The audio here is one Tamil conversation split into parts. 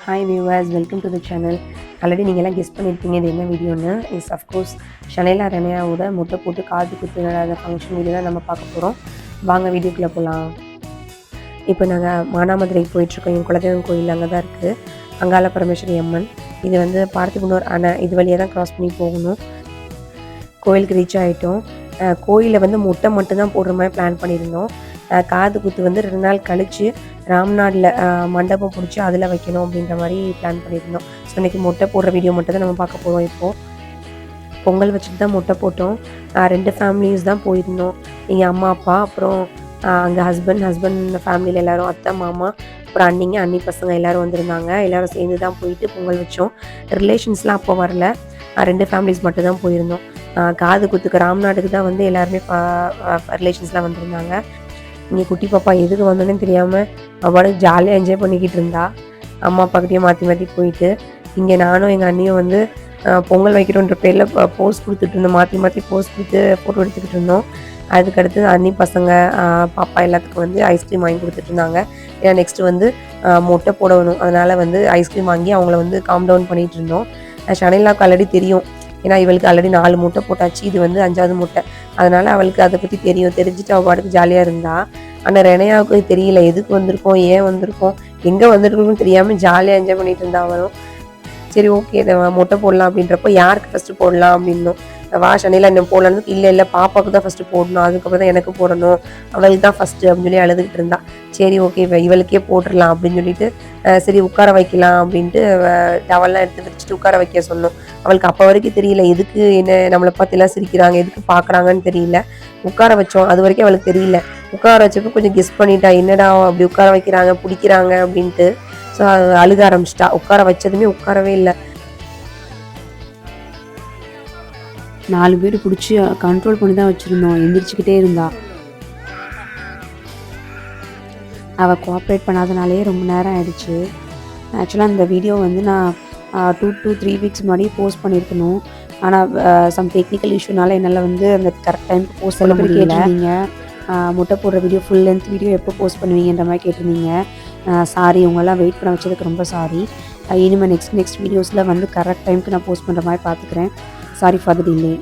Hi viewers, welcome to the channel. Already நீங்கள் எல்லாம் கெஸ் பண்ணியிருப்பீங்க இது என்ன வீடியோன்னு. இஸ் அஃப்கோர்ஸ் ஷனைலா ரெனையாவோட முட்டை போட்டு காது குத்து நடாத ஃபங்க்ஷன் வீடியோ தான் நம்ம பார்க்க போகிறோம். வாங்க வீடியோக்குள்ளே போகலாம். இப்போ நாங்கள் மானாமதுரைக்கு போயிட்டுருக்கோம். என் குலதெய்வம் கோயில் அங்கே தான் இருக்குது, அங்காள பரமேஸ்வரி அம்மன். இது வந்து பார்த்திபனூர் அணை, இது வழியாக தான் க்ராஸ் பண்ணி போகணும். கோயிலுக்கு ரீச் ஆகிட்டோம். கோயிலில் வந்து முட்டை மட்டும்தான் போடுற மாதிரி பிளான் பண்ணியிருந்தோம். காது குத்து வந்து 2 நாள் கழித்து ராம்நாடில் மண்டபம் பிடிச்சி அதில் வைக்கணும் அப்படின்ற மாதிரி பிளான் பண்ணியிருந்தோம். ஸோ இன்றைக்கி முட்டை போடுற வீடியோ மட்டும் தான் நம்ம பார்க்க போகிறோம். இப்போது பொங்கல் வச்சுட்டு தான் முட்டை போட்டோம். 2 ஃபேமிலிஸ் தான் போயிருந்தோம். எங்கள் அம்மா அப்பா, அப்புறம் அங்கே ஹஸ்பண்ட் ஃபேமிலியில் எல்லோரும், அத்தை மாமா, அப்புறம் அண்ணி பசங்க எல்லோரும் வந்திருந்தாங்க. எல்லோரும் சேர்ந்து தான் போயிட்டு பொங்கல் வச்சோம். ரிலேஷன்ஸ்லாம் அப்போ வரல, 2 ஃபேமிலிஸ் மட்டும் தான் போயிருந்தோம். காது குத்துக்கு ராம்நாடுக்கு தான் வந்து எல்லாருமே ரிலேஷன்ஸ்லாம் வந்திருந்தாங்க. இங்கே குட்டி பாப்பா எதுக்கு வந்தோன்னே தெரியாமல் அவளுக்கு ஜாலியாக என்ஜாய் பண்ணிக்கிட்டு இருந்தா. அம்மா அப்பாக்கிட்டையும் மாற்றி போயிட்டு, இங்கே நானும் எங்கள் அண்ணியும் வந்து பொங்கல் வைக்கிறோன்ற பேரில் போஸ் கொடுத்துட்டு இருந்தோம். மாற்றி போஸ் கொடுத்து ஃபோட்டோ எடுத்துக்கிட்டு இருந்தோம். அதுக்கடுத்து அண்ணி பசங்க பாப்பா எல்லாத்துக்கும் வந்து ஐஸ்கிரீம் வாங்கி கொடுத்துட்டு இருந்தாங்க. ஏன்னா நெக்ஸ்ட்டு வந்து முட்டை போடணும், அதனால் வந்து ஐஸ்கிரீம் வாங்கி அவங்கள வந்து காம் டவுன் பண்ணிகிட்டு இருந்தோம். ஷனைலாவுக்கு ஆல்ரெடி தெரியும், ஏன்னா இவளுக்கு ஆல்ரெடி 4 முட்டை போட்டாச்சு, இது வந்து 5வது முட்டை. அதனால் அவளுக்கு அதை பற்றி தெரிஞ்சுட்டு அவள் பாட்டுக்கு ஜாலியாக இருந்தா. ஆனால் ரெனையாவுக்கு தெரியல எதுக்கு வந்திருக்கோம், ஏன் வந்திருக்கோம், எங்கே வந்திருக்கோம்னு தெரியாமல் ஜாலியாக என்ஜாய் பண்ணிகிட்டு இருந்தா அவளும். சரி ஓகே இதை முட்டை போடலாம் அப்படின்றப்போ யாருக்கு ஃபஸ்ட்டு போடலாம் அப்படின்னும். வா ஷனைலா இன்னும் போடலான்னு, இல்லை பாப்பாவுக்கு தான் ஃபஸ்ட்டு போடணும், அதுக்கப்புறம் தான் எனக்கு போடணும், அவளுக்கு தான் ஃபஸ்ட்டு அப்படின்னு சொல்லி அழுதுகிட்டு இருந்தா. சரி ஓகே இவளுக்கே போட்டுடலாம் அப்படின்னு சொல்லிட்டு சரி உட்கார வைக்கலாம் அப்படின்ட்டு டவல்லாம் எடுத்து வச்சுட்டு உட்கார வைக்க சொன்னோம். அவளுக்கு அப்போ வரைக்கும் தெரியல எதுக்கு என்ன நம்மளை பார்த்து எல்லாம் சிரிக்கிறாங்க, எதுக்கு பார்க்குறாங்கன்னு தெரியல. உட்கார வச்சோம், அது வரைக்கும் அவளுக்கு தெரியல. உட்கார வச்சப்போ கொஞ்சம் கெஸ் பண்ணிட்டா, என்னடா அப்படி உட்கார வைக்கிறாங்க பிடிக்கிறாங்க அப்படின்ட்டு. ஸோ அழுக ஆரம்பிச்சிட்டா. உட்கார வச்சதுமே உட்காரவே இல்லை. 4 பேர் பிடிச்சி கண்ட்ரோல் பண்ணி தான் வச்சுருந்தோம். எந்திரிச்சிக்கிட்டே இருந்தா. அவள் கோஆப்ரேட் பண்ணாதனாலே ரொம்ப நேரம் ஆயிடுச்சு. ஆக்சுவலாக அந்த வீடியோ வந்து நான் 2 to 3 வீக்ஸ் முன்னாடி போஸ்ட் பண்ணியிருக்கணும். ஆனால் சம் டெக்னிக்கல் இஷ்யூனால என்னால் வந்து அந்த கரெக்ட் டைமுக்கு போஸ்ட் பண்ண முடியல. முட்டை போடுற வீடியோ ஃபுல் லென்த் வீடியோ எப்போ போஸ்ட் பண்ணுவீங்கன்ற மாதிரி கேட்டிருந்தீங்க. சாரி, உங்களெல்லாம் வெயிட் பண்ண வச்சதுக்கு ரொம்ப சாரி. இனிமேல் நெக்ஸ்ட் வீடியோஸில் வந்து கரெக்ட் டைமுக்கு நான் போஸ்ட் பண்ணுற மாதிரி பார்த்துக்கிறேன். Sorry for the delay.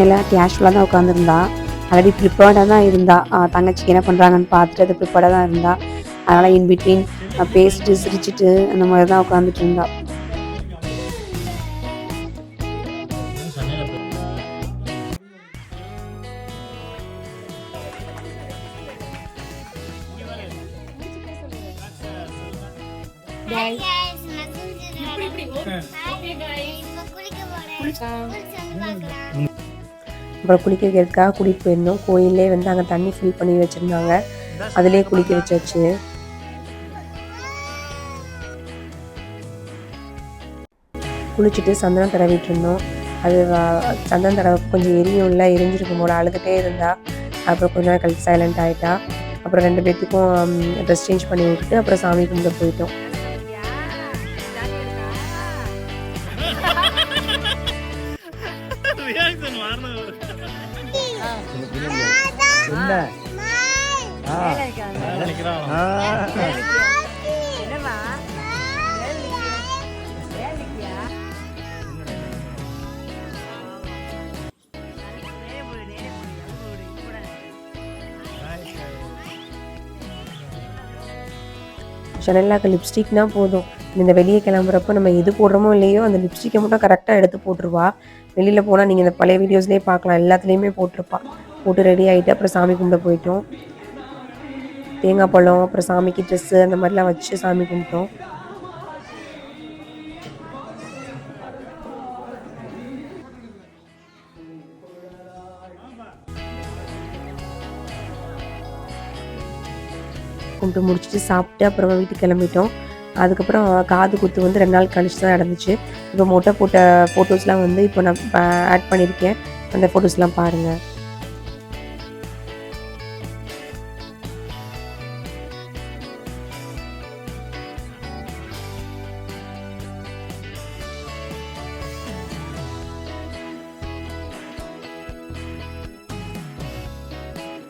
எல்லாம் கேஷுவலாக தான் உட்காந்துருந்தா. ஆல்ரெடி ப்ரிப்பேர்டாக தான் இருந்தா. தங்கச்சிக்கு என்ன பண்ணுறாங்கன்னு பார்த்துட்டு அது ப்ரிப்பேர்டாக தான் இருந்தா. அதனால் இன்பிட்வீன் பேசிட்டு சிரிச்சிட்டு அந்த மாதிரி தான் உட்காந்துட்டு இருந்தா. அப்புறம் குளிக்க வைக்கிறதுக்காக கூட்டிகிட்டு போயிருந்தோம். கோயிலே வந்து அங்கே தண்ணி ஃபில் பண்ணி வச்சுருந்தாங்க, அதிலே குளிக்க வச்சாச்சு. குளிச்சுட்டு சந்தனம் தடவிட்டு இருந்தோம். அது சந்தனம் தடவை கொஞ்சம் எரிஞ்சிருக்கும் போல அழுதுகிட்டே இருந்தா. அப்புறம் கொஞ்ச நேரம் கழிச்சு சைலண்ட் ஆகிட்டா. அப்புறம் 2 பேர்த்துக்கும் ட்ரெஸ் சேஞ்ச் பண்ணி விட்டுட்டு அப்புறம் சாமி கும்பிட போயிட்டோம். ஷனைலாக்கு லிப்ஸ்டிக்னால் போதும், இந்த வெளியே கிளம்புறப்போ நம்ம எது போடுறோமோ இல்லையோ அந்த லிப்ஸ்டிக்கை மட்டும் கரெக்டாக எடுத்து போட்டுருவா. வெளியில் போனால் நீங்கள் இந்த பழைய வீடியோஸ்லேயே பார்க்கலாம், எல்லாத்துலேயுமே போட்டிருப்பா. போட்டு ரெடி ஆகிட்டு அப்புறம் சாமி கும்பிட போயிட்டோம். தேங்காய் பழம், அப்புறம் சாமிக்கு ட்ரெஸ்ஸு அந்த மாதிரிலாம் வச்சு சாமி கும்பிட்டோம். கும்பிட்டு முடிச்சுட்டு சாப்பிட்டு அப்புறமா வீட்டுக்கு கிளம்பிட்டோம். அதுக்கப்புறம் காது குத்து வந்து 2 நாள் கழிச்சு தான் நடந்துச்சு. இப்போ மொட்டை போட்ட ஃபோட்டோஸ்லாம் வந்து இப்போ நான் ஆட் பண்ணியிருக்கேன். அந்த ஃபோட்டோஸ்லாம் பாருங்கள்.